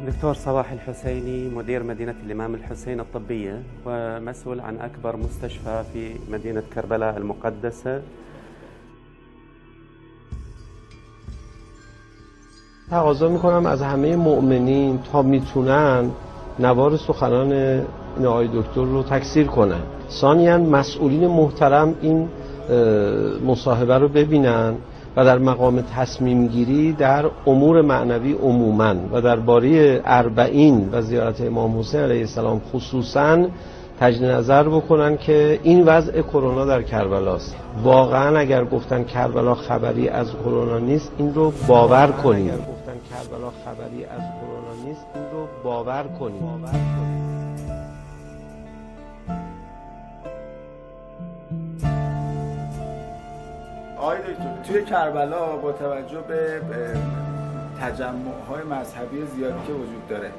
دكتور صباح الحسيني، مدير مدينة الإمام الحسين الطبية ومسؤول عن أكبر مستشفى في مدينة كربلاء المقدسة. تقاضا میکنم از همه مؤمنین تا میتونن نوار سخنان این آقای دکتر رو تکثیر کنن. ثانیاً مسئولین محترم این مصاحبه رو ببینن و در مقام تصمیم گیری در امور معنوی عموماً و درباره اربعین و زیارت امام حسین علیه السلام خصوصاً تجدید نظر بکنن که این وضع کرونا در کربلاست. واقعاً اگر گفتن کربلا خبری از کرونا نیست، این رو باور کنیم. کربلا خبری از کرونا نیست، این رو باور کنیم. آقای دکتر، توی کربلا با توجه به تجمع‌های مذهبی زیادی که وجود داره،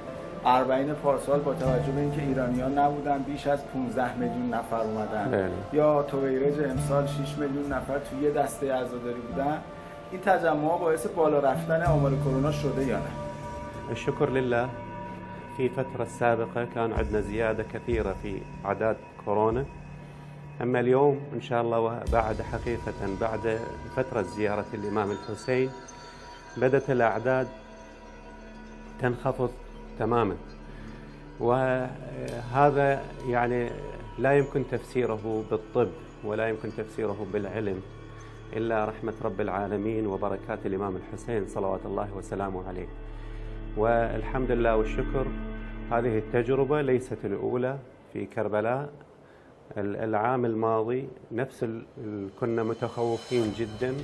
اربعین پارسال با توجه به اینکه ایرانیان نبودن بیش از 15 میلیون نفر اومدن یا تویرج امسال 6 میلیون نفر توی یه دسته عزاداری بودن، این تجمع‌ها باعث بالا رفتن آمار کرونا شده یا نه؟ الشكر لله. في الفترة السابقة كان عندنا زيادة كثيرة في أعداد كورونا، أما اليوم إن شاء الله وبعد حقيقة بعد فترة زيارة الإمام الحسين بدأت الأعداد تنخفض تماما، وهذا يعني لا يمكن تفسيره بالطب ولا يمكن تفسيره بالعلم إلا رحمة رب العالمين وبركات الإمام الحسين صلوات الله وسلامه عليه. والحمد لله والشكر، هذه التجربة ليست الأولى في كربلاء. العام الماضي نفس كنا متخوفين جدا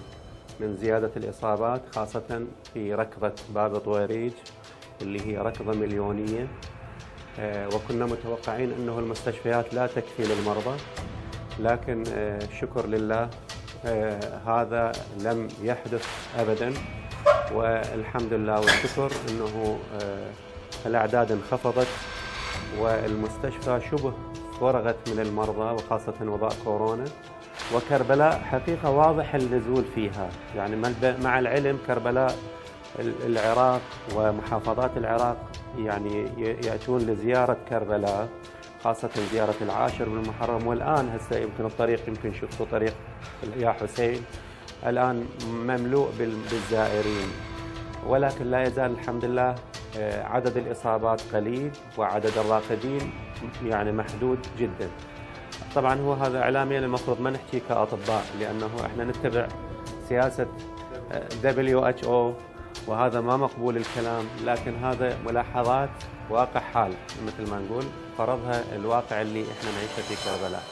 من زيادة الإصابات، خاصة في ركضة باب طويريج اللي هي ركضة مليونية، وكنا متوقعين أنه المستشفيات لا تكفي للمرضى، لكن شكر لله هذا لم يحدث أبدا، والحمد لله والشكر أنه الأعداد انخفضت والمستشفى شبه فرغت من المرضى وخاصة وباء كورونا. وكربلاء حقيقة واضح النزول فيها، يعني مع العلم كربلاء العراق ومحافظات العراق يعني يأتون لزيارة كربلاء، خاصة زيارة العاشر من المحرم، والآن هسه يمكن الطريق يمكن شفتوا طريق يا حسين الآن مملوء بالزائرين، ولكن لا يزال الحمد لله عدد الإصابات قليل وعدد الراقدين يعني محدود جدا. طبعا هو هذا إعلاميا المفروض ما نحكي كأطباء، لأنه احنا نتبع سياسة WHO وهذا ما مقبول الكلام، لكن هذا ملاحظات واقع حال مثل ما نقول فرضها الواقع اللي احنا نعيشه في كربلاء.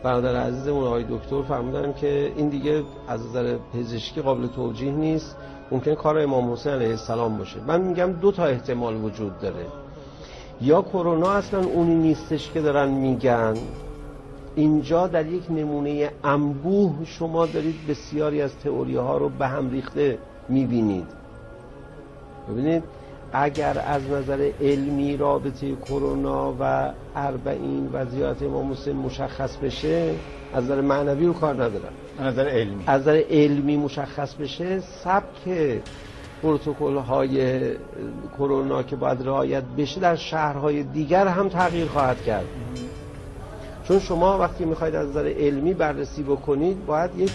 برادر عزیزمون آقای دکتر فرمودن که این دیگه از نظر پزشکی قابل توجیه نیست، ممکن کار امام حسین علیه السلام باشه. من میگم دو تا احتمال وجود داره، یا کرونا اصلا اونی نیستش که دارن میگن، اینجا در یک نمونه انبوه شما دارید بسیاری از تئوری ها رو به هم ریخته میبینید. ببینید اگر از نظر علمی رابطه کرونا و اربعین و زیارت امام حسین مشخص بشه، از نظر معنوی رو کار ندارم، از نظر علمی مشخص بشه، سبک پروتکل های کرونا که باید رعایت بشه در شهرهای دیگر هم تغییر خواهد کرد. چون شما وقتی میخواید از نظر علمی بررسی بکنید باید یک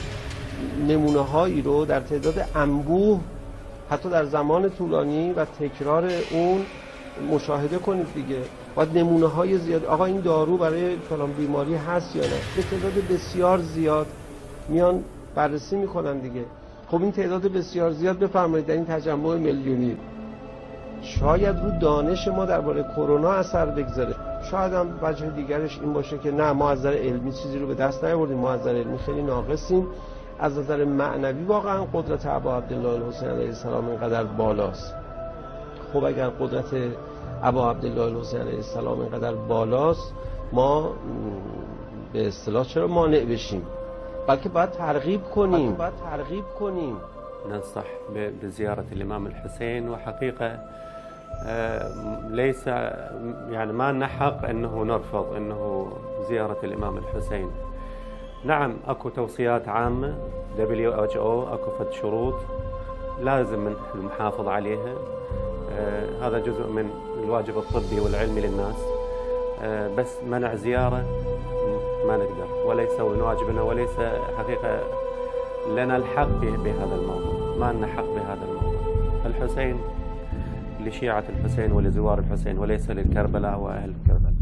نمونه هایی رو در تعداد انبوه حتی در زمان طولانی و تکرار اون مشاهده کنید دیگه. باید نمونه های زیاد، آقا این دارو برای فلان بیماری هست یا نه، به تعداد بسیار زیاد میان بررسی میکنن دیگه. خب این تعداد بسیار زیاد بفرمایید در این تجمع میلیونی شاید رو دانش ما درباره کرونا اثر بگذاره. شاید هم وجه دیگرش این باشه که نه، ما از نظر علمی چیزی رو به دست نیاوردیم، ما از نظر علمی خیلی ناقصیم. از نظر معنوی واقعا قدرت ابا عبدالله الحسین علیه السلام اینقدر بالاست. خب اگر قدرت ابا عبدالله الحسین علیه السلام اینقدر بالاست، ما به اصطلاح چرا مانع بشیم؟ بلکه باید ترغیب کنیم. ننصح بزيارة الإمام الحسين، وحقيقة ليس يعني ما نحق أنه نرفض أنه زيارة الإمام الحسين. نعم أكو توصيات عامة WHO، أكو فد شروط لازم المحافظ عليها. هذا جزء من الواجب الطبي والعلمي للناس. بس منع زيارة ما نقدر، وليس من واجبنا، وليس حقيقة لنا الحق بهذا الموضوع، ما لنا حق بهذا الموضوع. الحسين لشيعة الحسين ولزوار الحسين، وليس للكربلاء وأهل كربلاء.